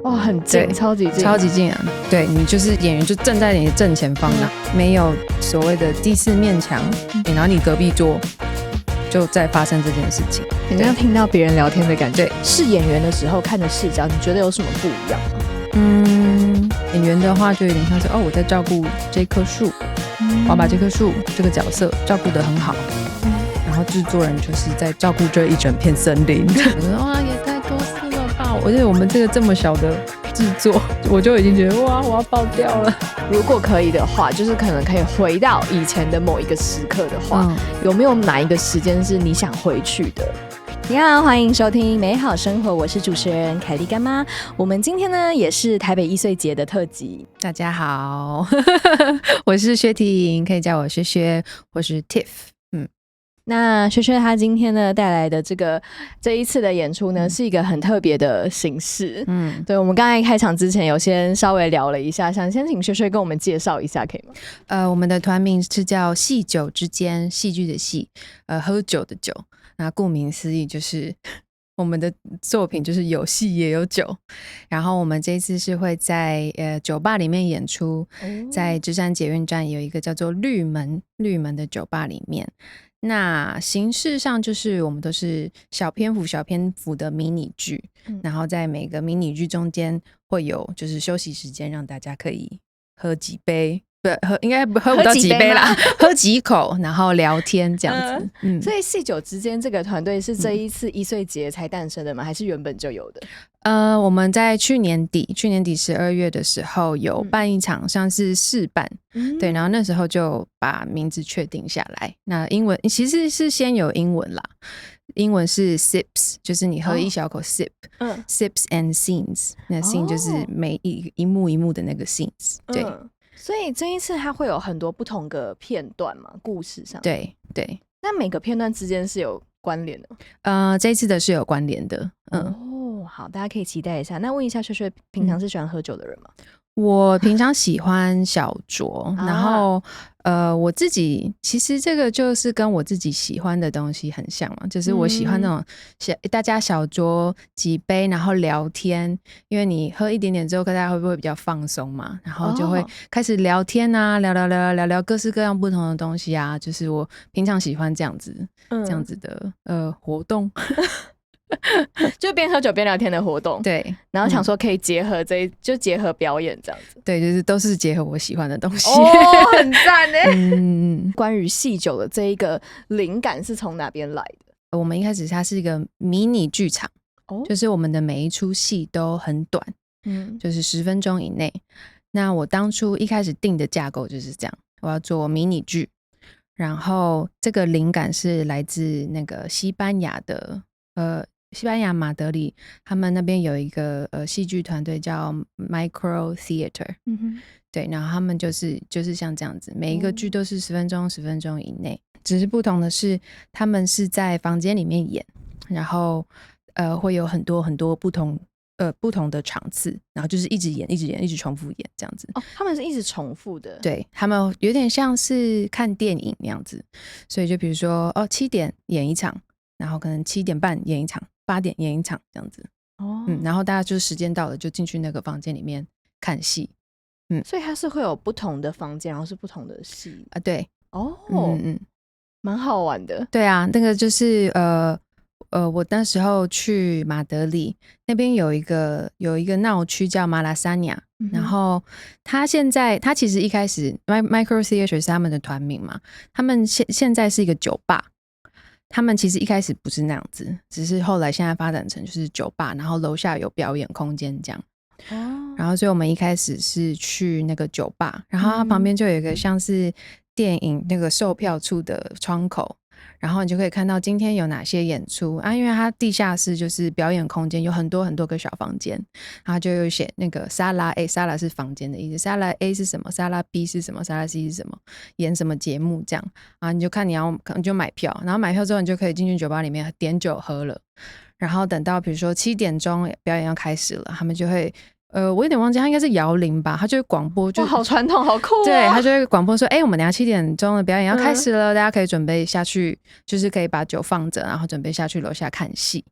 哇，很近，超级近，超级近啊！对，你就是演员就站在你的正前方啊，没有所谓的第四面墙，然后你隔壁桌就在发生这件事情，很像听到别人聊天的感觉。对，是演员的时候看的视角，你觉得有什么不一样吗？演员的话就有点像是我在照顾这棵树，我要把这棵树这个角色照顾得很好，然后制作人就是在照顾这一整片森林。我说哇，也太多事了吧！我觉得我们这个这么小的制作，我就已经觉得哇，我要爆掉了。如果可以的话，就是可能可以回到以前的某一个时刻的话，有没有哪一个时间是你想回去的？你好，欢迎收听美好生活，我是主持人凯莉干妈。我们今天呢也是台北艺穗节的特辑。大家好，我是薛婷，可以叫我薛薛，或是 Tiff。那薛薛他今天呢带来的这一次的演出呢，是一个很特别的形式。对，我们刚才开场之前有先稍微聊了一下，想先请薛薛跟我们介绍一下，可以吗？我们的团名是叫戏酒之间，戏剧的戏，喝酒的酒。那顾名思义就是我们的作品就是有戏也有酒。然后我们这一次是会在酒吧里面演出，在芝山捷运站有一个叫做绿门的酒吧里面。那形式上就是我们都是小篇幅的迷你剧，然后在每个迷你剧中间会有就是休息时间，让大家可以喝几杯，应该喝不到几杯啦，喝几口，然后聊天这样子。所以戏酒之间这个团队是这一次艺穗节才诞生的吗？还是原本就有的？我们在去年底12月的时候有办一场像是试办，对，然后那时候就把名字确定下来。那英文其实是先有英文啦，英文是 sips， 就是你喝一小口 sip，sips and scenes， 那 scene 就是每一幕一幕的那个 scenes， 对。所以这一次它会有很多不同的片段嘛，故事上。对。那每个片段之间是有关联的？这一次的是有关联的。好，大家可以期待一下。那问一下薛薛，平常是喜欢喝酒的人吗？我平常喜欢小酌，然后我自己其实这个就是跟我自己喜欢的东西很像嘛，就是我喜欢那种大家小酌几杯，然后聊天，因为你喝一点点之后，大家会不会比较放松嘛？然后就会开始聊天啊，聊各式各样不同的东西啊，就是我平常喜欢这样子的活动。就边喝酒边聊天的活动，对，然后想说可以结合就结合表演这样子，对，就是都是结合我喜欢的东西，很赞耶。关于戏酒的这一个灵感是从哪边来的？我们一开始它是一个迷你剧场，就是我们的每一出戏都很短，就是10分钟以内。那我当初一开始定的架构就是这样，我要做迷你剧，然后这个灵感是来自那个西班牙马德里，他们那边有一个戏剧团队叫 Micro Theater，对，然后他们就是像这样子，每一个剧都是10分钟以内，只是不同的是，他们是在房间里面演，然后会有很多不同的场次，然后就是一直演，一直重复演这样子。他们是一直重复的，对，他们有点像是看电影那样子，所以就比如说7点演一场，然后可能7点半演一场，8点演一场这样子。然后大家就时间到了就进去那个房间里面看戏。所以它是会有不同的房间，然后是不同的戏啊，对。蛮好玩的。对啊，那个就是我那时候去马德里那边有一个闹区叫马拉萨尼亚，然后他其实一开始 Micro Theater 是他们的团名嘛，他们现在是一个酒吧。他们其实一开始不是那样子，只是后来现在发展成就是酒吧，然后楼下有表演空间这样。然后所以我们一开始是去那个酒吧，然后它旁边就有一个像是电影那个售票处的窗口，然后你就可以看到今天有哪些演出啊，因为它地下室就是表演空间，有很多个小房间，然后就有写那个沙拉 A， 沙拉是房间的意思，沙拉 A 是什么，沙拉 B 是什么，沙拉 C 是什么，演什么节目这样啊，你就看你就买票，然后买票之后你就可以进去酒吧里面点酒喝了，然后等到比如说7点钟表演要开始了，他们就会我有点忘记，他应该是摇铃吧，他就会广播，就好传统，好酷哦。对，他就会广播说，我们等一下7点钟的表演要开始了，大家可以准备下去，就是可以把酒放着，然后准备下去楼下看戏，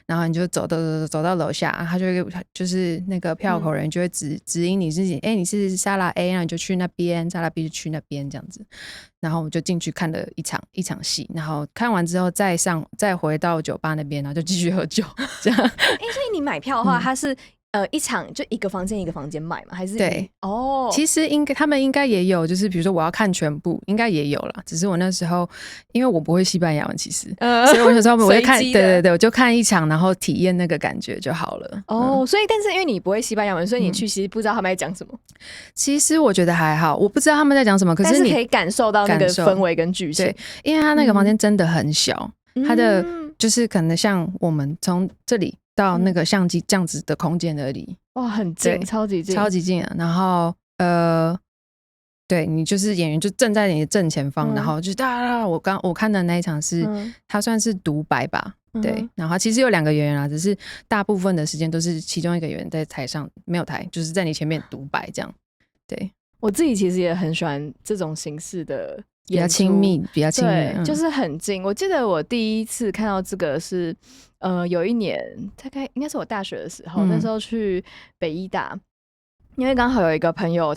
然后你就走到楼下，他就会就是那个票口人就会指引你自己，你是沙拉 A， 那你就去那边，沙拉 B 就去那边这样子，然后我们就进去看了一场戏，然后看完之后再回到酒吧那边，然后就继续喝酒这样。所以你买票的话，它是一场就一个房间一个房间买吗？还是对其实他们应该也有，就是比如说我要看全部，应该也有啦。只是我那时候因为我不会西班牙文，其实，所以我有时候我会看，对，我就看一场，然后体验那个感觉就好了。所以但是因为你不会西班牙文，所以你去其实不知道他们在讲什么。其实我觉得还好，我不知道他们在讲什么，可是你可以感受到那个氛围跟剧情。对，因为他那个房间真的很小，他的就是可能像我们从这里到那个相机这样子的空间而已。哇，很近，超级近啊！然后对你就是演员就站在你的正前方，然后就我看的那一场是他算是独白吧，对，然后其实有2个演员啦，只是大部分的时间都是其中一个演员在台上，没有台，就是在你前面独白这样。对，我自己其实也很喜欢这种形式的比较亲密，对，就是很近。我记得我第一次看到这个是有一年大概应该是我大学的时候，那时候去北医大，因为刚好有一个朋友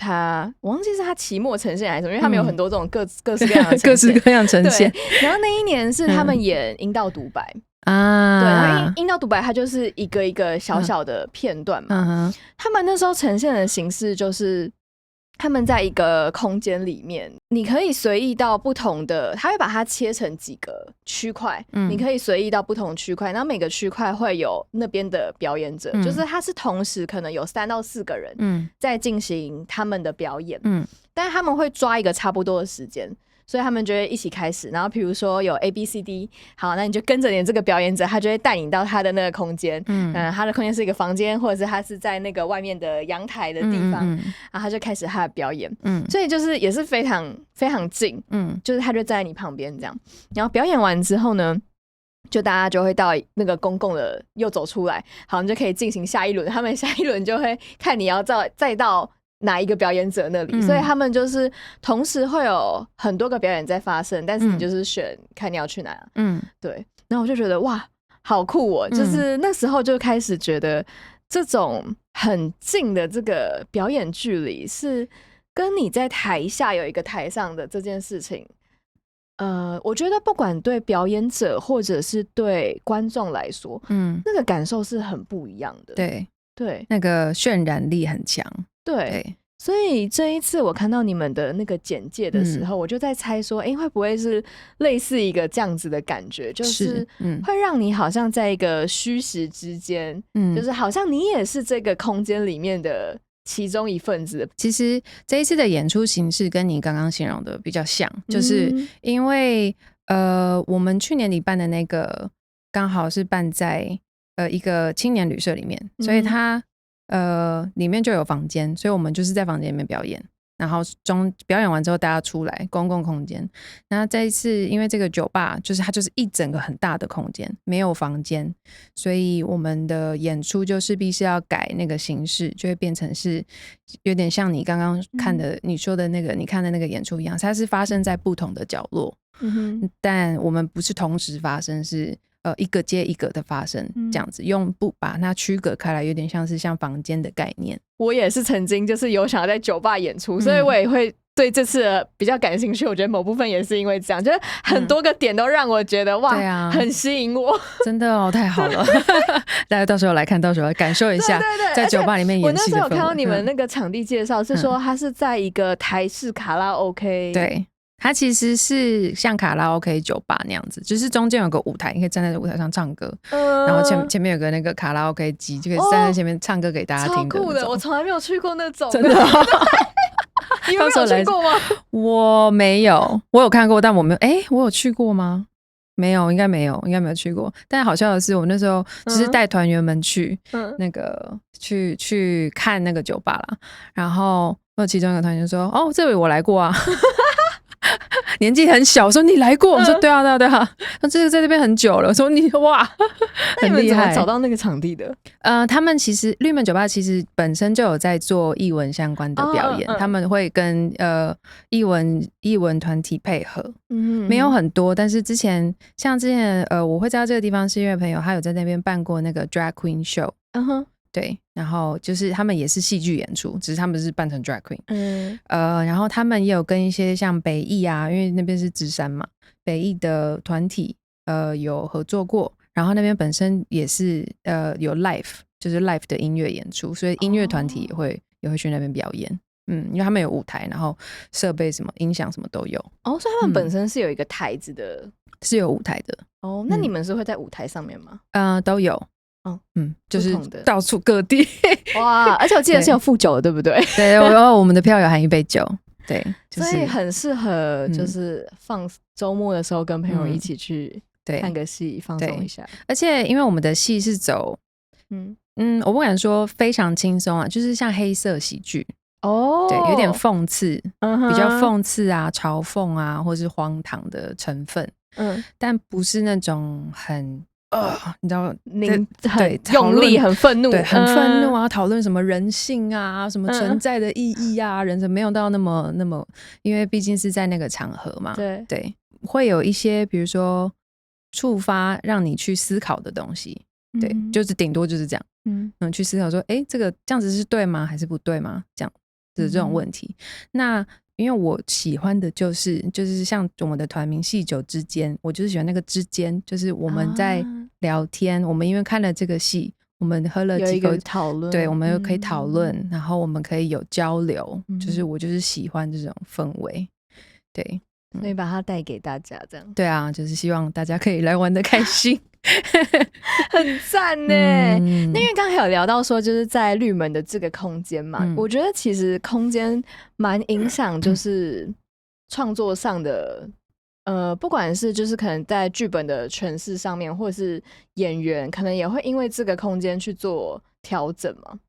我忘记是他期末呈现还是什么，因为他们有很多这种各式各样的各式各样呈现。然后那一年是他们演阴道独白啊，对，然后阴道独白它就是一个一个小小的片段嘛。他们那时候呈现的形式就是他们在一个空间里面，你可以随意到不同的，他会把它切成几个区块，你可以随意到不同区块，然后每个区块会有那边的表演者，就是他是同时可能有3到4个人在进行他们的表演，但是他们会抓一个差不多的时间。所以他们就会一起开始，然后比如说有 A、B、C、D， 好，那你就跟着你这个表演者，他就会带你到他的那个空间，他的空间是一个房间，或者是他是在那个外面的阳台的地方，然后他就开始他的表演，所以就是也是非常非常近，就是他就站在你旁边这样，然后表演完之后呢，就大家就会到那个公共的又走出来，好，你就可以进行下一轮，他们下一轮就会看你要再到哪一个表演者那里，所以他们就是同时会有很多个表演在发生，但是你就是选看你要去哪，对。然后我就觉得哇，好酷哦！就是那时候就开始觉得这种很近的这个表演距离，是跟你在台下有一个台上的这件事情，我觉得不管对表演者或者是对观众来说，那个感受是很不一样的。对，那个渲染力很强。对，所以这一次我看到你们的那个简介的时候，我就在猜说，会不会是类似一个这样子的感觉，就是会让你好像在一个虚实之间，就是好像你也是这个空间里面的其中一份子。其实这一次的演出形式跟你刚刚形容的比较像，就是因为我们去年底办的那个刚好是办在一个青年旅社里面，所以它里面就有房间，所以我们就是在房间里面表演，然后表演完之后大家出来公共空间。那这一次因为这个酒吧就是它就是一整个很大的空间，没有房间，所以我们的演出就势必是要改那个形式，就会变成是有点像你刚刚看的你说的那个你看的那个演出一样，它是发生在不同的角落，但我们不是同时发生，是一个接一个的发生，这样子用布把它区隔开来，有点像是像房间的概念。我也是曾经就是有想要在酒吧演出，所以我也会对这次比较感兴趣。我觉得某部分也是因为这样，就是很多个点都让我觉得哇，很吸引我。真的哦，太好了！大家到时候来看，到时候来感受一下在酒吧里面演戏的氛围。我那时候有看到你们那个场地介绍，是说它是在一个台式卡拉 OK，对。它其实是像卡拉 OK 酒吧那样子，就是中间有个舞台，你可以站在舞台上唱歌，然后前面有个那个卡拉 OK 机，就可以站在前面唱歌给大家听的。超酷的，我从来没有去过那种。真的？你们有去过吗？我没有，我有看过，但我没有。我有去过吗？没有，应该没有去过。但好笑的是，我那时候只是带团员们去那个去看那个酒吧啦，然后其中一个团员说：“哦，这里我来过啊。”年纪很小，我说你来过，我说对啊对啊对啊，他这个在这边很久了，我说你哇，很厉害。那你们怎么找到那个场地的？他们其实绿门酒吧其实本身就有在做艺文相关的表演，他们会跟艺文团体配合，没有很多，但是之前我会知道这个地方是因为朋友他有在那边办过那个 drag queen show，对，然后就是他们也是戏剧演出，只是他们是扮成 drag queen，然后他们也有跟一些像北艺啊，因为那边是芝山嘛，北艺的团体有合作过，然后那边本身也是有 live， 就是 live 的音乐演出，所以音乐团体也会去那边表演，因为他们有舞台，然后设备什么音响什么都有。所以他们本身是有一个台子的，是有舞台的。那你们是会在舞台上面吗？都有。就是到处各地哇！而且我记得是有附酒的，对不对？对，然后我们的票有含一杯酒，对，所以很适合就是放周末的时候跟朋友一起去看个戏，放松一下。而且因为我们的戏是走，我不敢说非常轻松啊，就是像黑色喜剧对，有点讽刺，比较讽刺啊、嘲讽啊，或是荒唐的成分，但不是那种很。你知道，很用力、很愤怒，对，很愤怒啊！讨论什么人性啊，什么存在的意义啊，人生没有到那么，因为毕竟是在那个场合嘛，对，会有一些比如说触发让你去思考的东西，对，就是顶多就是这样，去思考说，这个这样子是对吗？还是不对吗？这样就是这种问题。那因为我喜欢的就是像我们的团名戏酒之间，我就是喜欢那个之间，就是我们在聊天，我们因为看了这个戏，我们喝了几口讨论，对，我们又可以讨论，然后我们可以有交流，就是我就是喜欢这种氛围，对，所以把它带给大家，这样对啊，就是希望大家可以来玩得开心。很赞呢。那因为刚才有聊到说就是在绿门的这个空间嘛，我觉得其实空间蛮影响就是创作上的不管是就是可能在剧本的诠释上面，或者是演员可能也会因为这个空间去做调整嘛。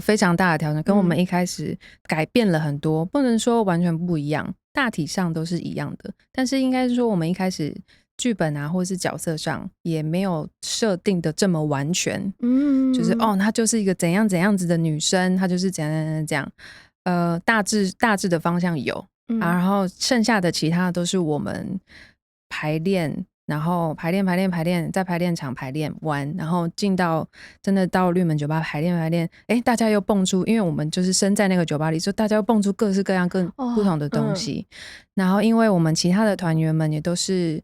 非常大的调整，跟我们一开始改变了很多，不能说完全不一样，大体上都是一样的，但是应该是说我们一开始剧本啊，或者是角色上也没有设定的这么完全，就是她就是一个怎样怎样子的女生，她就是怎样怎样，大致的方向有，然后剩下的其他都是我们排练，然后排练，在排练场排练完，然后真的到绿门酒吧排练，大家又蹦出，因为我们就是身在那个酒吧里，所以大家又蹦出各式各样更不同的东西，然后因为我们其他的团员们也都是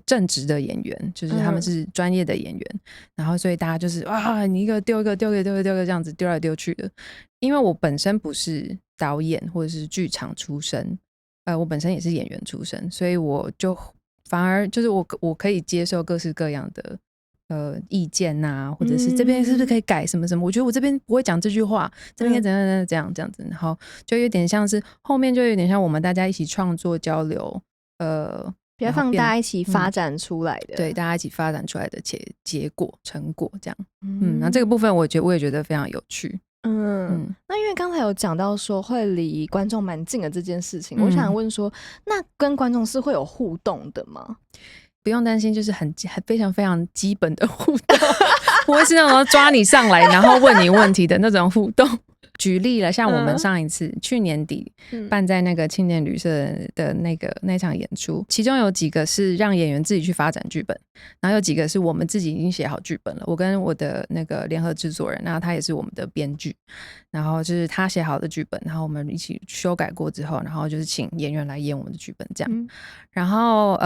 正职的演员，就是他们是专业的演员，然后所以大家就是哇，你一个丢一个这样子丢来丢去的。因为我本身不是导演或者是剧场出身，我本身也是演员出身，所以我就反而就是我可以接受各式各样的意见啊，或者是这边是不是可以改什么什么，我觉得我这边不会讲这句话，这边怎样这样子，然后就有点像是后面就有点像我们大家一起创作交流，比较放大家一起发展出来的，对，大家一起发展出来的结果成果这样，那这个部分我也觉得非常有趣。那因为刚才有讲到说会离观众蛮近的这件事情，我想问说，那跟观众是会有互动的吗？不用担心，就是很非常非常基本的互动，不会是那种抓你上来然后问你问题的那种互动。举例了，像我们上一次去年底办在那个青年旅社的那场演出，其中有几个是让演员自己去发展剧本，然后有几个是我们自己已经写好剧本了，我跟我的那个联合制作人，那他也是我们的编剧，然后就是他写好的剧本，然后我们一起修改过之后，然后就是请演员来演我们的剧本这样，然后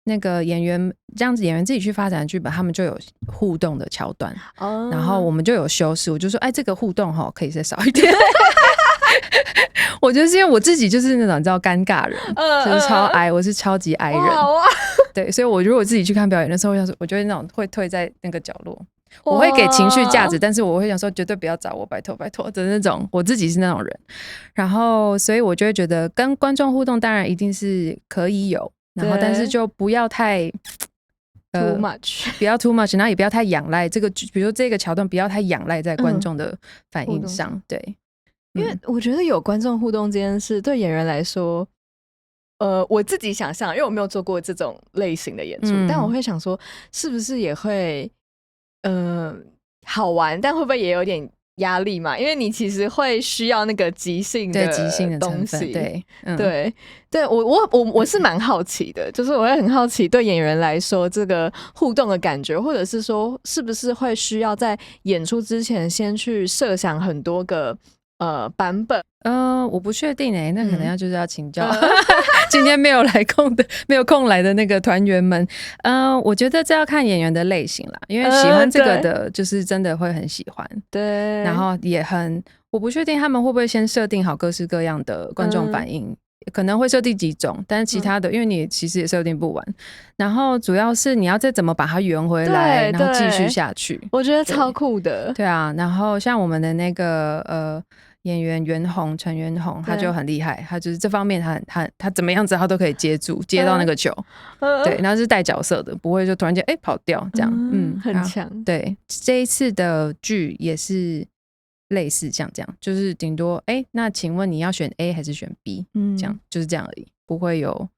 那个演员这样子，演员自己去发展的剧本，他们就有互动的桥段，然后我们就有修饰。我就说，这个互动可以再少一点。我觉得是因为我自己就是那种你知道尴尬人，就是超I，我是超级I人，对，所以我如果自己去看表演的时候，我就会那种会退在那个角落。我会给情绪价值，但是我会想说绝对不要找我，拜托拜托的那种，我自己是那种人。然后所以我就会觉得跟观众互动当然一定是可以有，然后但是就不要太too much，不要 too much， 然后也不要太仰赖这个，比如说这个桥段不要太仰赖在观众的反应上，对，因为我觉得有观众互动这件事对演员来说我自己想象，因为我没有做过这种类型的演出，但我会想说，是不是也会好玩，但会不会也有点压力嘛？因为你其实会需要那个即兴的东西，对，我是蛮好奇的，就是我会很好奇，对演员来说这个互动的感觉，或者是说是不是会需要在演出之前先去设想很多个版本。我不确定那可能就是要请教今天没有空来的那个团员们。我觉得这要看演员的类型啦，因为喜欢这个的就是真的会很喜欢，对，然后也我不确定他们会不会先设定好各式各样的观众反应，可能会设定几种，但是其他的因为你其实也设定不完，然后主要是你要再怎么把它圆回来，然后继续下去，我觉得超酷的。对啊，然后像我们的那个演员陈元宏，他就很厉害，他就是这方面他怎么样子他都可以接到那个球，对，然后是带角色的，不会就突然间跑掉这样，很强。对，这一次的剧也是类似像这样，就是顶多那请问你要选 A 还是选 B，这样就是这样而已，不会有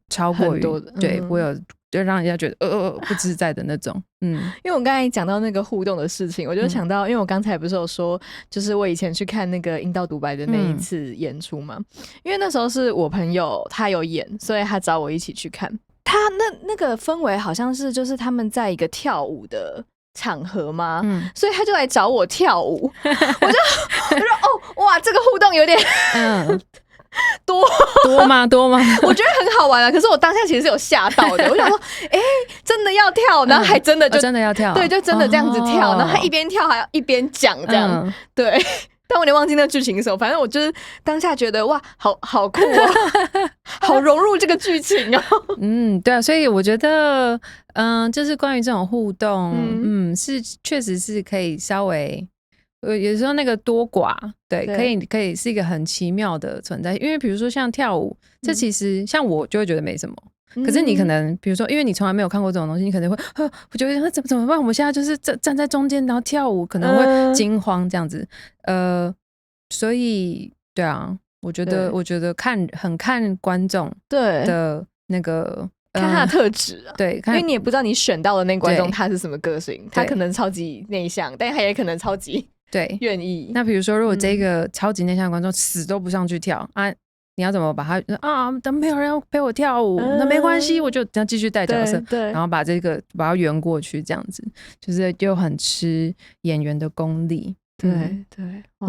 超过于对，不会有就让人家觉得不自在的那种。因为我刚才讲到那个互动的事情，我就想到，因为我刚才不是有说，就是我以前去看那个《阴道独白》的那一次演出嘛，因为那时候是我朋友他有演，所以他找我一起去看。他那个氛围好像是就是他们在一个跳舞的场合嘛，所以他就来找我跳舞，我就说哇，这个互动有点多吗？我觉得很好玩啊，可是我当下其实是有吓到的，我想说真的要跳，然后还真的就真的要跳，对，就真的这样子跳，然后他一边跳还要一边讲这样，对，但我有点忘记那个剧情是什么，反正我就是当下觉得哇，好酷哦，好融入这个剧情哦。对啊，所以我觉得就是关于这种互动，是确实是可以稍微有时候那个多寡，对，可以是一个很奇妙的存在。因为比如说像跳舞，这其实像我就会觉得没什么，可是你可能比如说因为你从来没有看过这种东西，你可能会我觉得怎么办，我们现在就是站在中间然后跳舞，可能会惊慌这样子。所以对啊，我觉得很看观众的那个看他的特质对，因为你也不知道你选到的那个观众他是什么个性，他可能超级内向，但他也可能超级对愿意。那比如说如果这个超级内向的观众死都不上去跳你要怎么把他等没有人要陪我跳舞，那没关系，我就要继续带角色，然后把它圆过去，这样子就是就很吃演员的功力。对，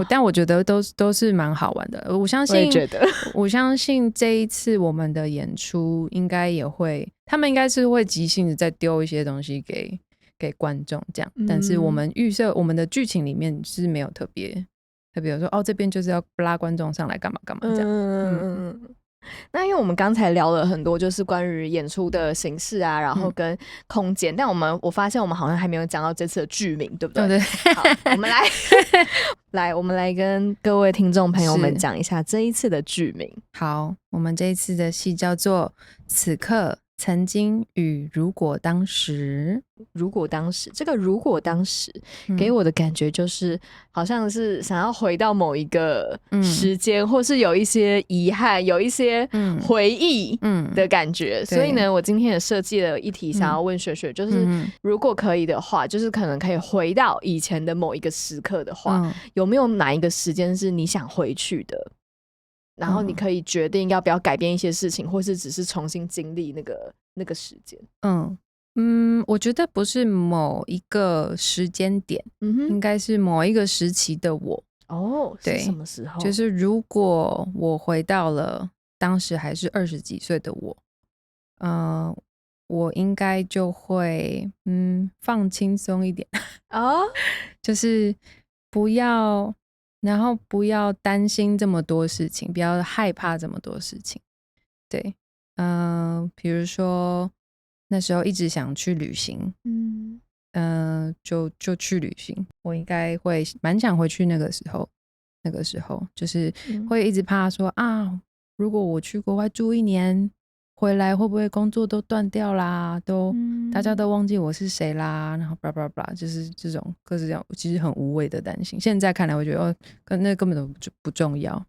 但我觉得都是蛮好玩的。我相信这一次我们的演出应该也会，他们应该是会即兴的再丢一些东西给观众这样，但是我们预设我们的剧情里面是没有特别说这边就是要拉观众上来干嘛干嘛这样。那因为我们刚才聊了很多就是关于演出的形式啊，然后跟空间，但我发现我们好像还没有讲到这次的剧名，对不对？对。好，我们我们来跟各位听众朋友们讲一下这一次的剧名。好，我们这一次的戏叫做《此刻曾经与如果当时》。这个如果当时给我的感觉就是好像是想要回到某一个时间，或是有一些遗憾，有一些回忆的感觉，所以呢我今天也设计了一题想要问雪雪，就是如果可以的话，就是可能可以回到以前的某一个时刻的话，有没有哪一个时间是你想回去的，然后你可以决定要不要改变一些事情，或是只是重新经历那个时间。我觉得不是某一个时间点，应该是某一个时期的我。是什么时候？就是如果我回到了当时还是20几岁的我，我应该就会放轻松一点就是不要担心这么多事情，不要害怕这么多事情。对，比如说那时候一直想去旅行，就去旅行。我应该会蛮想回去那个时候就是会一直怕说如果我去国外住1年，回来会不会工作都断掉啦，大家都忘记我是谁啦，然后blah blah blah，就是这种各式各样其实很无谓的担心。现在看来，我觉得那根本都不重要。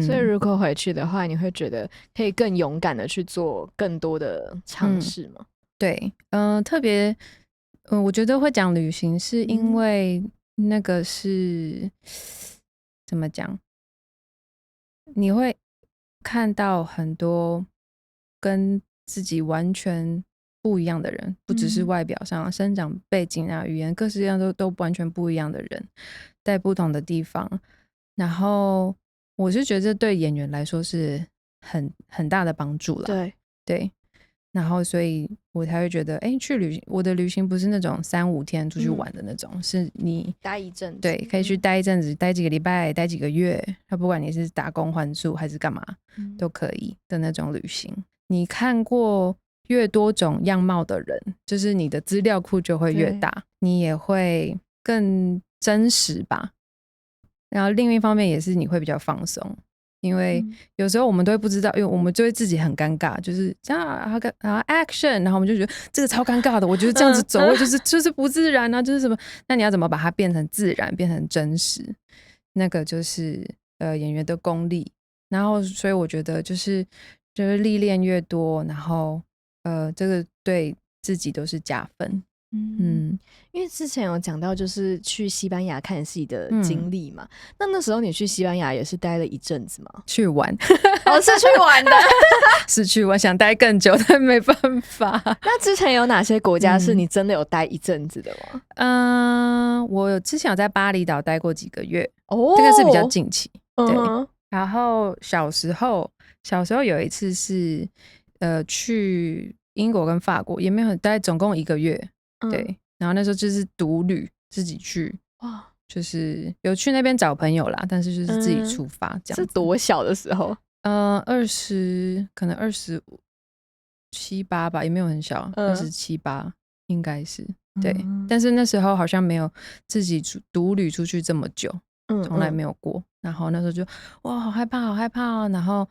所以如果回去的话，你会觉得可以更勇敢的去做更多的尝试吗？对，特别，我觉得会讲旅行，是因为那个是怎么讲？你会看到很多跟自己完全不一样的人，不只是外表上、生长背景啊、语言各式各样都完全不一样的人，在不同的地方。然后我是觉得这对演员来说是很大的帮助啦。对。然后所以我才会觉得去旅行，我的旅行不是那种3-5天出去玩的那种，是你待一阵子，对，可以去待一阵子，待几个礼拜，待几个月，不管你是打工换宿还是干嘛都可以的那种旅行。你看过越多种样貌的人，就是你的资料库就会越大，你也会更真实吧。然后另一方面也是你会比较放松，因为有时候我们都会不知道，因为我们就会自己很尴尬，就是action， 然后我们就觉得这个超尴尬的，我觉得这样子走位就是不自然啊，就是什么？那你要怎么把它变成自然，变成真实？那个就是演员的功力。然后所以我觉得就是历练越多，然后这个对自己都是加分。因为之前有讲到就是去西班牙看戏的经历嘛，那时候你去西班牙也是待了一阵子吗？去玩是去玩的是去玩，想待更久但没办法。那之前有哪些国家是你真的有待一阵子的吗？我之前有在巴厘岛待过几个月，这个是比较近期。对，然后小时候有一次是去英国跟法国，也没有待，总共1个月。对，然后那时候就是独旅，自己去，就是有去那边找朋友啦，但是就是自己出发这样子。是多小的时候可能27、28吧，也没有很小，27、28应该是。对，但是那时候好像没有自己独旅出去这么久，从来没有过。然后那时候就哇，好害怕好害怕哦。然后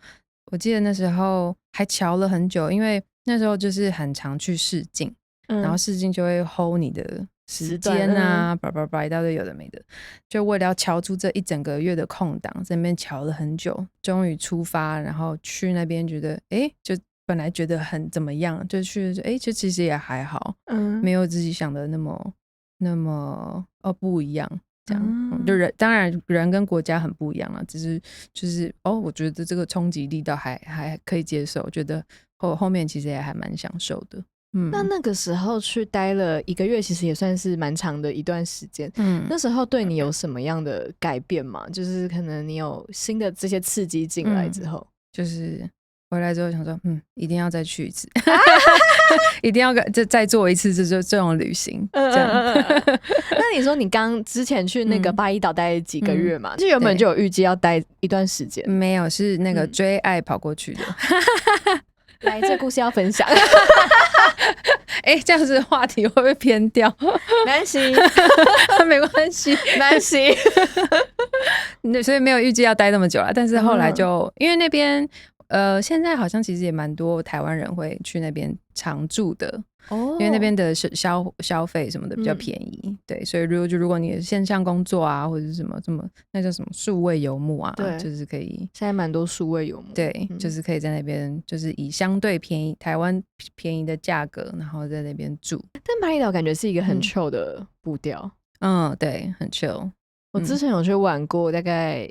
我记得那时候还瞧了很久，因为那时候就是很常去试镜，然后试镜就会 hold 你的时间啊，一大堆有的没的，就为了要瞧出这1整个月的空档，在那边瞧了很久，终于出发，然后去那边觉得就本来觉得很怎么样，就去就其实也还好，没有自己想的那么不一样。这样就当然人跟国家很不一样啦，只是就是我觉得这个冲击力道还可以接受，觉得后面其实也还蛮享受的。那个时候去待了1个月，其实也算是蛮长的一段时间。那时候对你有什么样的改变吗？就是可能你有新的这些刺激进来之后，就是回来之后想说，一定要再去一次，一定要再做一次这种旅行。这样。那你说你之前去那个巴厘岛待几个月嘛？就原本就有预计要待一段时间？没有，是那个追爱跑过去的。来，这故事要分享。这样子话题会不会偏掉？没关系，没关系，没关系。所以没有预计要待那么久啦，但是后来就因为那边现在好像其实也蛮多台湾人会去那边常住的。因为那边的消费什么的比较便宜。对，所以如果你线上工作啊，或者是什么那叫什么数位游牧啊，就是可以，现在蛮多数位游牧，对，就是可以在那边就是以相对便宜台湾便宜的价格，然后在那边住。但巴厘岛感觉是一个很 chill 的步调。对，很 chill。我之前有去玩过大概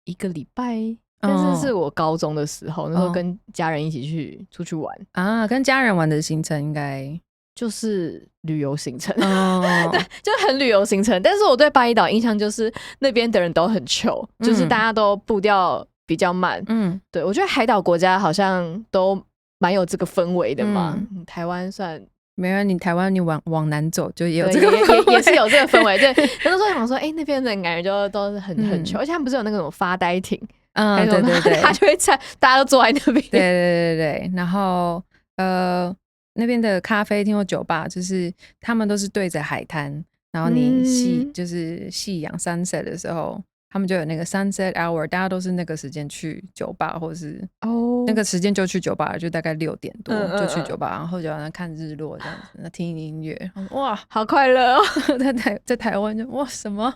1个礼拜，但是我高中的时候，那时候跟家人一起出去玩啊，跟家人玩的行程应该就是旅游行程。对，就很旅游行程。但是我对巴厘岛印象就是那边的人都很 chill，就是大家都步调比较慢。对，我觉得海岛国家好像都蛮有这个氛围的嘛。台湾算没有，你台湾你往南走就也有这个氛围，也是有这个氛围。对，那时候想说，那边人感觉就都是很 chill，而且他们不是有那个什么发呆亭，对对对，他就会大家都坐在那边。对对对对，然后那边的咖啡厅或酒吧，就是他们都是对着海滩，然后你就是夕阳 sunset 的时候，他们就有那个 sunset hour， 大家都是那个时间去酒吧，或是那个时间就去酒吧，就大概6点多就去酒吧，然后就看日落这样子，听音乐，哇，好快乐哦！在台湾就哇什么，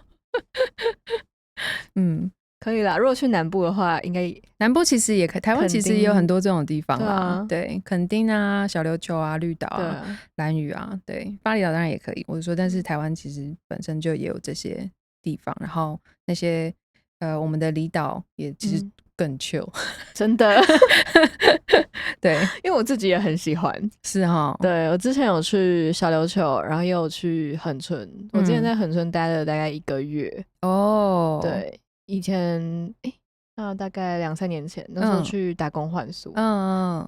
可以啦。如果去南部的话，应该南部其实也可以，台湾其实也有很多这种地方啦。对，垦丁啊、小琉球啊、绿岛啊、兰屿啊，对，巴厘岛当然也可以。我是说，但是台湾其实本身就也有这些地方，然后那些我们的离岛也其实更 chill，真的。对，因为我自己也很喜欢。是齁。对，我之前有去小琉球，然后也有去恒春。我之前在恒春待了大概1个月。哦，对，以前那大概2-3年前，那时候去打工换宿。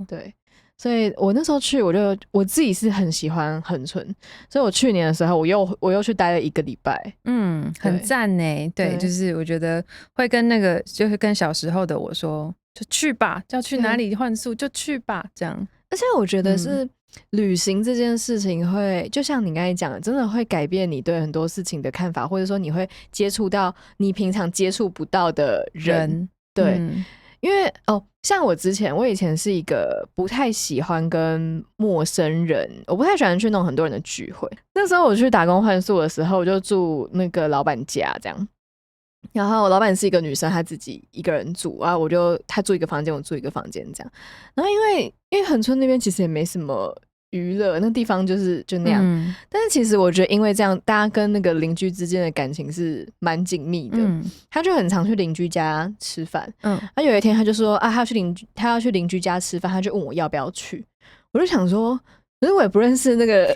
对，所以我那时候去，我自己是很喜欢恒春，所以我去年的时候，我又去待了1个礼拜。很赞呢。对，就是我觉得会跟就是跟小时候的我说，就去吧，要去哪里换宿就去吧，这样。而且我觉得是旅行这件事情会，就像你刚才讲的，真的会改变你对很多事情的看法，或者说你会接触到你平常接触不到的人。对，因为像我以前是一个不太喜欢跟陌生人，我不太喜欢去那种很多人的聚会。那时候我去打工换宿的时候，我就住那个老板家这样。然后我老板是一个女生，她自己一个人住啊，她住一个房间，我住一个房间这样。然后因为恒春那边其实也没什么娱乐，那地方就那样。但是其实我觉得，因为这样，大家跟那个邻居之间的感情是蛮紧密的。他就很常去邻居家吃饭。有一天他就说啊，他要去邻居家吃饭，他就问我要不要去。我就想说，可是我也不认识那个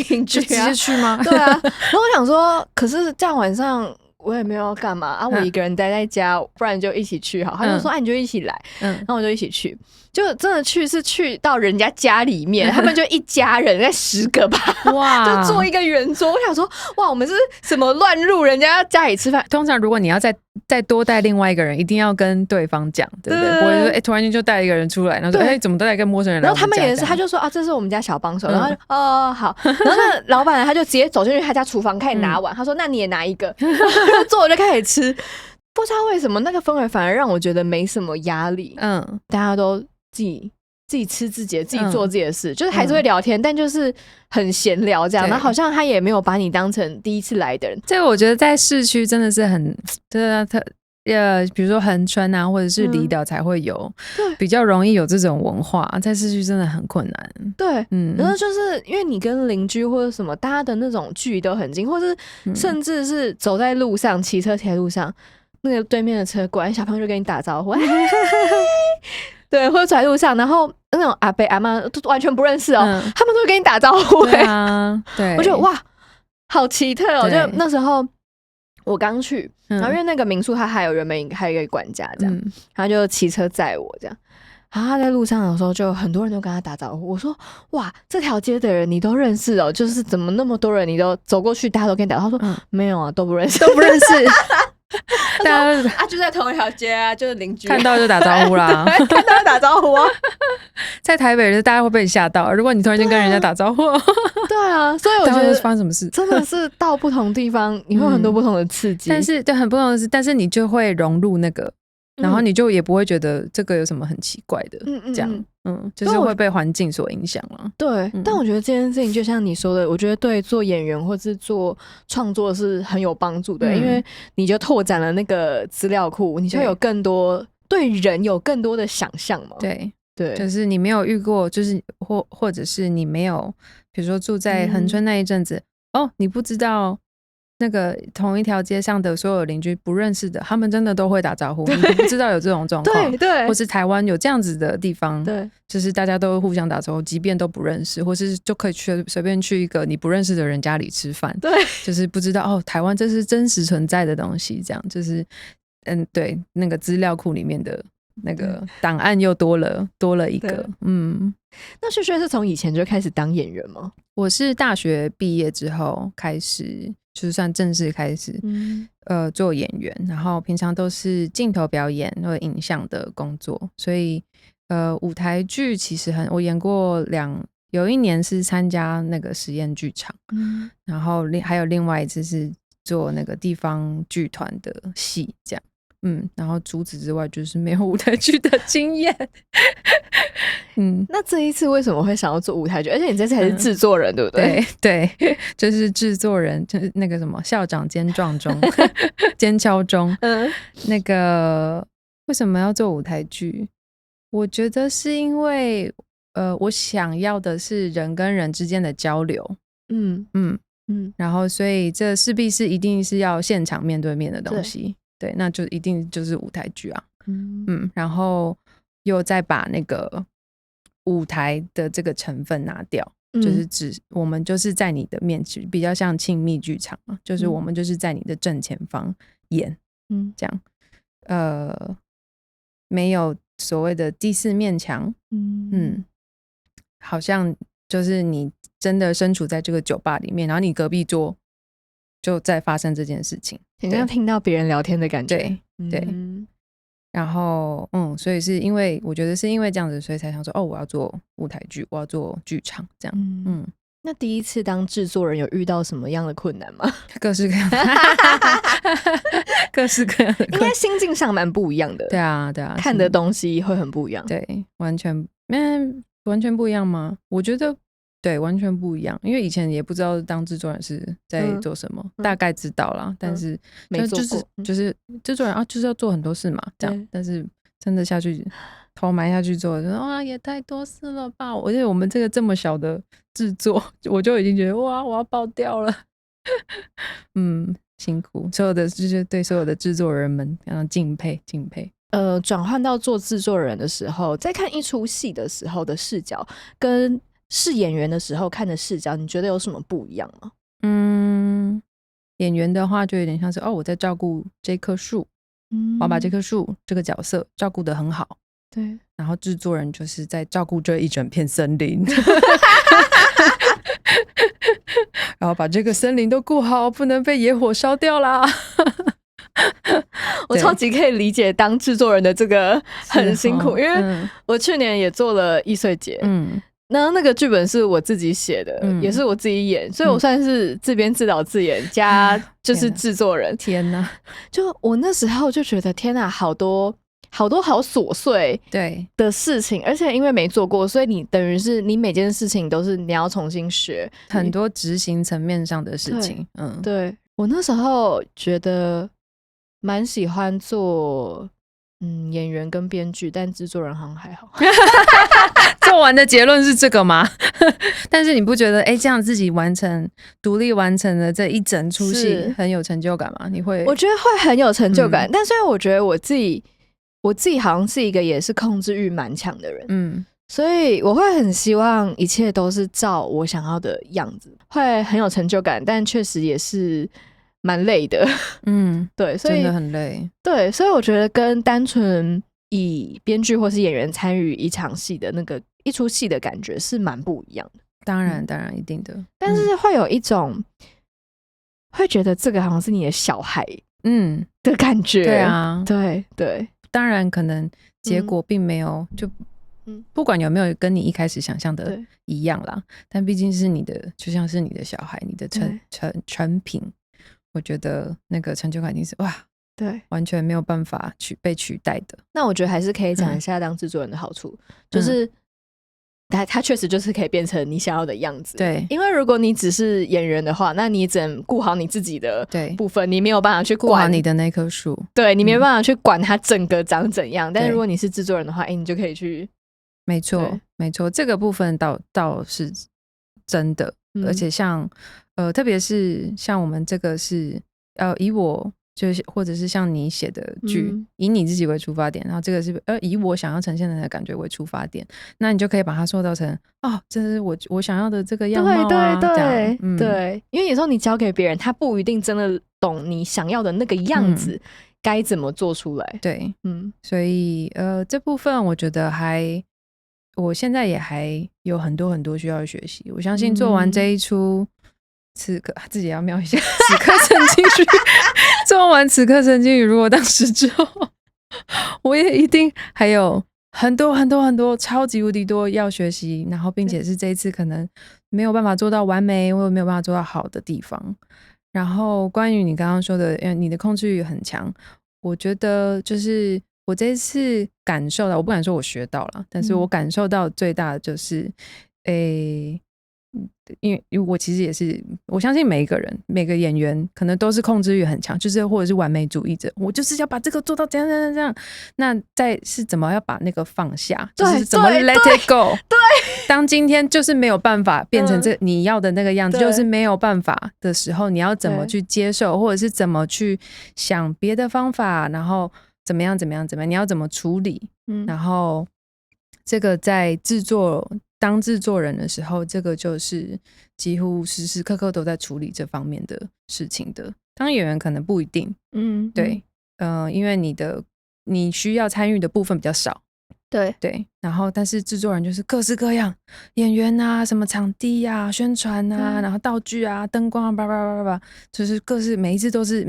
邻居，就直接去吗？对啊。然后我想说，可是这样晚上我也没有要干嘛啊，我一个人待在家，不然就一起去好。他就说你就一起来。然后我就一起去，就真的是去到人家家里面，他们就一家人在10个吧，哇，就坐一个圆桌。我想说，哇，我们是什么乱入人家家里吃饭？通常如果你要再多带另外一个人，一定要跟对方讲，对不对？不会说突然间就带一个人出来，然后说怎么都在跟陌生人来我们家。然后他们也是，他就说啊，这是我们家小帮手。然后好。然后那老板他就直接走进去他家厨房开始拿碗，他说那你也拿一个，就坐就开始吃。不知道为什么那个氛围反而让我觉得没什么压力。大家都自己吃自己的，自己做自己的事，就是还是会聊天，但就是很闲聊这样。然后好像他也没有把你当成第一次来的人。这个我觉得在市区真的是很，比如说恒春啊，或者是离岛才会有，比较容易有这种文化，在市区真的很困难。对，然后就是因为你跟邻居或者什么，大家的那种距离都很近，或是甚至是走在路上，骑车在路上，那个对面的车过来，小朋友就跟你打招呼。对，或者走在路上，然后那种阿伯阿嬷都完全不认识他们都会跟你打招呼。对啊，对，我觉得哇，好奇特哦！就那时候我刚去，然后因为那个民宿它还有一个管家这样，他就骑车载我这样。然后他在路上的时候，就很多人都跟他打招呼。我说哇，这条街的人你都认识哦？就是怎么那么多人你都走过去，大家都跟你打招呼？他说没有啊，都不认识，都不认识。大家就在同一条街啊，就是邻居，看到就打招呼啦。看到就打招呼啊。在台北大家会被你吓到，如果你突然间跟人家打招呼。对啊，所以我觉得发生什么事真的是到不同地方你会有很多不同的刺激。但是对很不同的事，但是你就会融入那个，然后你就也不会觉得这个有什么很奇怪的。这样就是会被环境所影响了。对，但我觉得这件事情就像你说的，我觉得对做演员或是做创作是很有帮助的。因为你就拓展了那个资料库，你就有更多对人有更多的想象嘛。对，就是你没有遇过，就是或者是你没有，比如说住在恒春那一阵子，你不知道那个同一条街上的所有邻居不认识的，他们真的都会打招呼，你不知道有这种状况。对，或是台湾有这样子的地方，对，就是大家都互相打招呼，即便都不认识，或是就可以随便去一个你不认识的人家里吃饭。对，就是不知道台湾这是真实存在的东西，这样就是对，那个资料库里面的那个档案又多了一个。那萱萱是从以前就开始当演员吗？我是大学毕业之后开始，就是算正式开始做演员，然后平常都是镜头表演或者影像的工作，所以舞台剧其实我演过有一年是参加那个实验剧场，然后还有另外一次是做那个地方剧团的戏这样。然后除此之外就是没有舞台剧的经验。那这一次为什么会想要做舞台剧？而且你这次还是制作人，对不对？对，就是制作人，就是那个什么校长兼撞钟兼敲钟。那个为什么要做舞台剧？我觉得是因为我想要的是人跟人之间的交流。然后所以这势必是一定是要现场面对面的东西。对，那就一定就是舞台剧啊。然后又再把那个舞台的这个成分拿掉，就是我们就是在你的面前，比较像亲密剧场嘛，就是我们就是在你的正前方演，这样，没有所谓的第四面墙，好像就是你真的身处在这个酒吧里面，然后你隔壁桌就在发生这件事情，很像听到别人聊天的感觉。对，然后所以是因为我觉得是因为这样子，所以才想说我要做舞台剧，我要做剧场这样。那第一次当制作人有遇到什么样的困难吗？各式各样的各式各样的，应该心境上蛮不一样的。对啊，看的东西会很不一样。对，完全不一样吗？我觉得对，完全不一样。因为以前也不知道当制作人是在做什么，大概知道啦，但是没做过，就是制作人就是要做很多事嘛，这样。但是真的下去头埋下去做，也太多事了吧！而且我们这个这么小的制作，我就已经觉得我要爆掉了。辛苦，就是对所有的制作人们敬佩。转换到做制作人的时候，在看一出戏的时候的视角，跟是演员的时候看的视角，你觉得有什么不一样吗？演员的话就有点像是我在照顾这棵树，我要把这棵树这个角色照顾得很好。对，然后制作人就是在照顾这一整片森林。然后把这个森林都顾好，不能被野火烧掉啦。我超级可以理解当制作人的这个很辛苦，因为我去年也做了易碎节，那个剧本是我自己写的，也是我自己演，所以我算是自编自导自演加就是制作人。天哪！就我那时候就觉得天哪，好多好琐碎的事情，而且因为没做过，所以你等于是你每件事情都是你要重新学，很多执行层面上的事情。对，我那时候觉得蛮喜欢做演员跟编剧，但制作人好像还好。做完的结论是这个吗？但是你不觉得这样自己独立完成了这一整出戏很有成就感吗？我觉得会很有成就感，但是因为我觉得我自己好像是一个也是控制欲蛮强的人，所以我会很希望一切都是照我想要的样子，会很有成就感，但确实也是蛮累的。对，所以真的很累。对，所以我觉得跟单纯以编剧或是演员参与一场戏的那个一出戏的感觉是蛮不一样的。当然一定的，但是会有一种会觉得这个好像是你的小孩的感觉。对啊，对，当然可能结果并没有就不管有没有跟你一开始想象的一样啦，但毕竟是你的，就像是你的小孩，你的成品，我觉得那个成就感一定是对，完全没有办法被取代的。那我觉得还是可以讲一下当制作人的好处，就是他确实就是可以变成你想要的样子。对，因为如果你只是演员的话，那你只能顾好你自己的部分，你没有办法去顾好你的那棵树。对，你没有办法去管它整个长怎样。但是如果你是制作人的话，你就可以去。没错，这个部分倒是真的。而且像特别是像我们这个是以我就是或者是像你写的剧，以你自己为出发点，然后这个是以我想要呈现的感觉为出发点，那你就可以把它塑造成这是我想要的这个样貌对，因为有时候你交给别人，他不一定真的懂你想要的那个样子该怎么做出来。对，所以这部分我觉得我现在也还有很多很多需要学习。我相信做完这一出此刻自己要瞄一下此刻曾经语做完此刻曾经语如果当时之后，我也一定还有很多很多很多超级无敌多要学习，然后并且是这一次可能没有办法做到完美，或者没有办法做到好的地方，然后关于你刚刚说的，你的控制欲很强，我觉得就是我这一次感受到，我不敢说我学到了，但是我感受到最大的就是，因为我其实也是，我相信每一个人每个演员可能都是控制欲很强，就是或者是完美主义者，我就是要把这个做到怎样怎样怎样，那是怎么要把那个放下，就是怎么 let it go。 对，当今天就是没有办法变成你要的那个样子，就是没有办法的时候，你要怎么去接受，或者是怎么去想别的方法，然后怎么样怎么样怎么样，你要怎么处理。然后这个在当制作人的时候，这个就是几乎时时刻刻都在处理这方面的事情的。当演员可能不一定，对，因为你需要参与的部分比较少，对，然后但是制作人就是各式各样，演员啊，什么场地啊，宣传啊，然后道具啊，灯光啊，叭叭叭叭，就是各式，每一次都是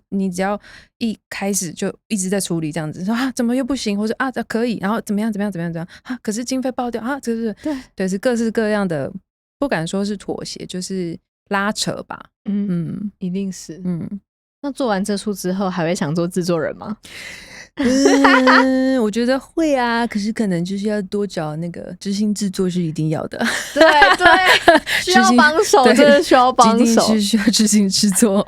你只要一开始就一直在处理这样子，说啊怎么又不行，或者啊可以，然后怎么样怎么样怎么样怎么样啊，可是经费爆掉啊，这是对是各式各样的，不敢说是妥协，就是拉扯吧。一定是。那做完这出之后，还会想做制作人吗？我觉得会啊，可是可能就是要多找那个执行制作是一定要的。对，需要帮手，真的需要帮手，是需要执行制作，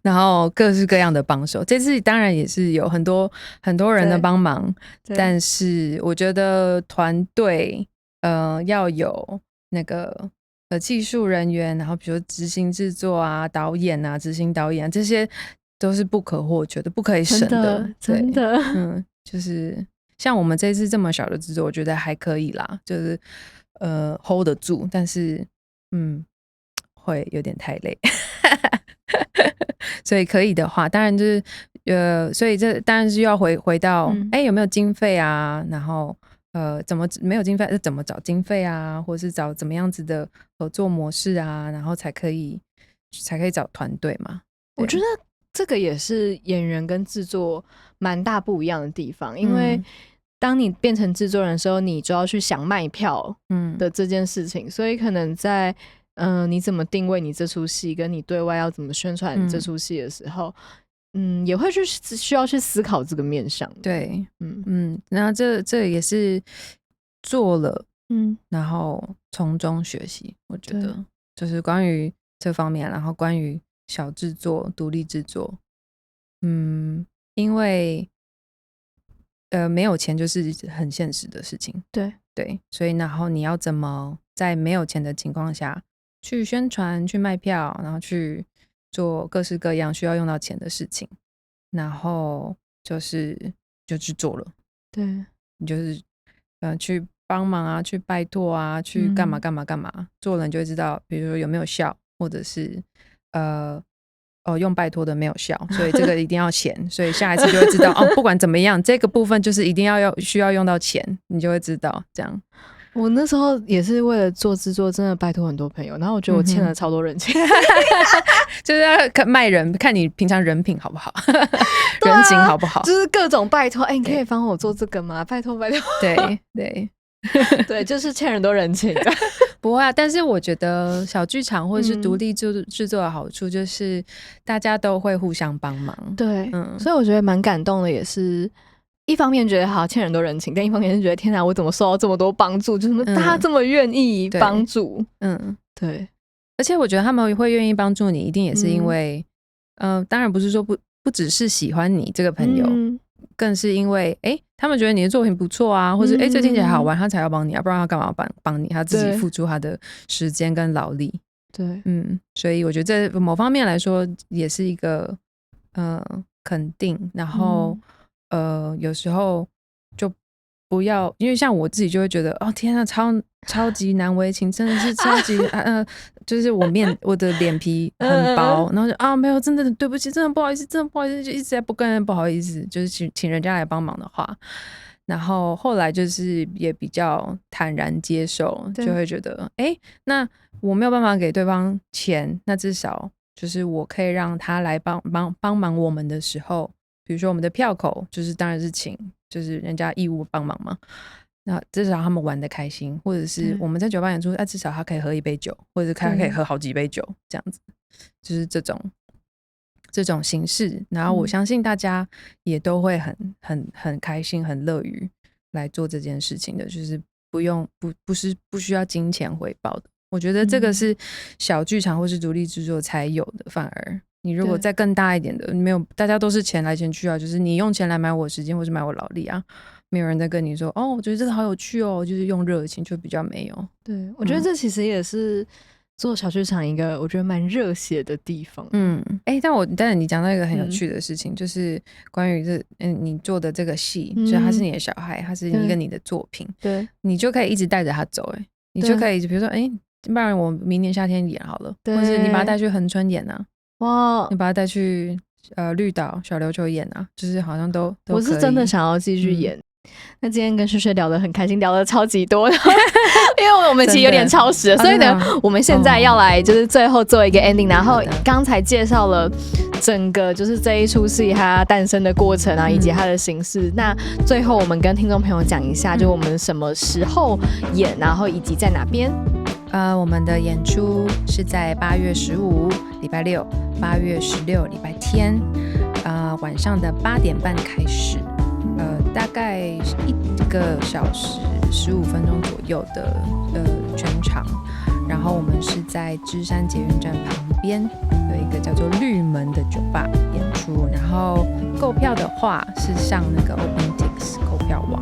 然后各式各样的帮手。这次当然也是有很多人的帮忙，但是我觉得团队要有那个技术人员，然后比如说执行制作啊、导演啊、执行导演啊，这些都是不可或缺的，不可以省的，真的。就是像我们这次这么小的制作，我觉得还可以啦，就是hold 得住，但是会有点太累。所以可以的话，当然就是所以这当然是要回到有没有经费啊，然后怎么没有经费怎么找经费啊，或者是找怎么样子的合作模式啊，然后才可以找团队嘛。我觉得这个也是演员跟制作蛮大不一样的地方，因为当你变成制作人的时候，你就要去想卖票的这件事情，所以可能在你怎么定位你这出戏，跟你对外要怎么宣传这出戏的时候，也会需要去思考这个面向。对，然后这也是做了，然后从中学习，我觉得就是关于这方面，然后关于小制作、独立制作，因为没有钱就是很现实的事情，对，所以然后你要怎么在没有钱的情况下去宣传、去卖票，然后去做各式各样需要用到钱的事情，然后就去做了，对，你就是去帮忙啊，去拜托啊，去干嘛干嘛干嘛，做了你就会知道，比如说有没有效，或者是用拜托的没有效，所以这个一定要钱，所以下一次就会知道不管怎么样，这个部分就是一定需要用到钱，你就会知道这样。我那时候也是为了做制作，真的拜托很多朋友，然后我觉得我欠了超多人情，就是要卖人，看你平常人品好不好，人情好不好，就是各种拜托，你可以帮我做这个吗？拜托拜托，对对，就是欠很多人情的。不会啊，但是我觉得小剧场或者是独立制作的好处就是大家都会互相帮忙，对，所以我觉得蛮感动的，也是一方面觉得好欠很多人情，但一方面是觉得天哪，我怎么受到这么多帮助，就是大家这么愿意帮助，对，而且我觉得他们会愿意帮助你，一定也是因为当然不是说不只是喜欢你这个朋友，更是因为他们觉得你的作品不错啊，或者这听起来好玩，他才要帮你啊，不然他干嘛帮你？他自己付出他的时间跟劳力。对，所以我觉得在某方面来说也是一个肯定，然后有时候就不要，因为像我自己就会觉得天啊，超级难为情，真的是超级就是我的脸皮很薄，然后就没有，真的对不起，真的不好意思，真的不好意思，就一直在不跟人不好意思，就是请人家来帮忙的话，然后后来就是也比较坦然接受，就会觉得那我没有办法给对方钱，那至少就是我可以让他来帮忙我们的时候，比如说我们的票口，就是当然是请就是人家义务帮忙嘛，那至少他们玩得开心，或者是我们在酒吧演出，至少他可以喝一杯酒，或者是他可以喝好几杯酒这样子。就是这种形式，然后我相信大家也都会很开心、很乐于来做这件事情的，就是不需要金钱回报的。我觉得这个是小剧场或是独立制作才有的，反而你如果再更大一点的，没有，大家都是钱来钱去啊，就是你用钱来买我时间或是买我劳力啊，没有人在跟你说哦，我觉得这个好有趣哦，就是用热情，就比较没有。对，我觉得这其实也是做小剧场一个我觉得蛮热血的地方。但是你讲到一个很有趣的事情，就是关于你做的这个戏，就是他是你的小孩，他是一个你的作品，对，你就可以一直带着他走，你就可以比如说不然我明年夏天演好了，或是你把他带去恒春演啊，哇，你把他带去绿岛小琉球演啊，就是好像都可以。我是真的想要继续演。那今天跟薛聊得很开心，聊得超级多的因为我们其实有点超时了，所以呢我们现在要来就是最后做一个 ending， 然后刚才介绍了整个就是这一出戏它诞生的过程啊，以及它的形式。那最后我们跟听众朋友讲一下，就我们什么时候演，然后以及在哪边。我们的演出是在8月15礼拜六，8月16礼拜天，晚上的8点半开始，大概1个小时15分钟左右的全场。然后我们是在芝山捷运站旁边有一个叫做绿门的酒吧演出。然后购票的话是上那个 OpenTix 购票网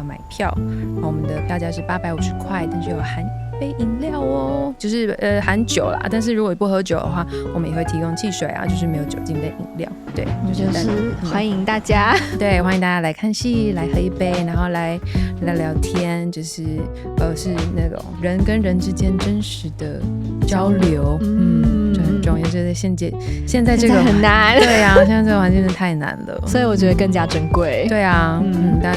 买票。然后我们的票价是850块，但是有含杯饮料哦，就是含酒啦，但是如果不喝酒的话，我们也会提供汽水啊，就是没有酒精的饮料。对，就是欢迎大家，对，欢迎大家来看戏，来喝一杯，然后来聊聊天，就是是那种人跟人之间真实的交流，就很重要。就是现在这个很难，对啊，现在这个环境真的太难了，所以我觉得更加珍贵。对啊，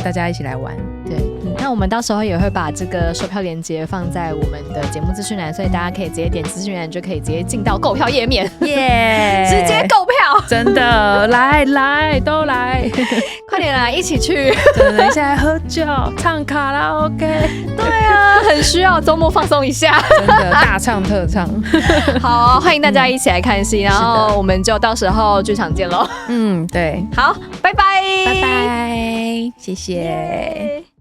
大家一起来玩。对，那我们到时候也会把这个售票链接放在我们的节目资讯栏，所以大家可以直接点资讯栏就可以直接进到购票页面，耶，直接购票，真的，来都来，快点来一起去，真的，一起来喝酒唱卡拉 OK， 对啊，很需要周末放松一下，真的大唱特唱，好，欢迎大家一起来看戏，然后我们就到时候剧场见咯。对，好，拜拜，拜拜，谢谢。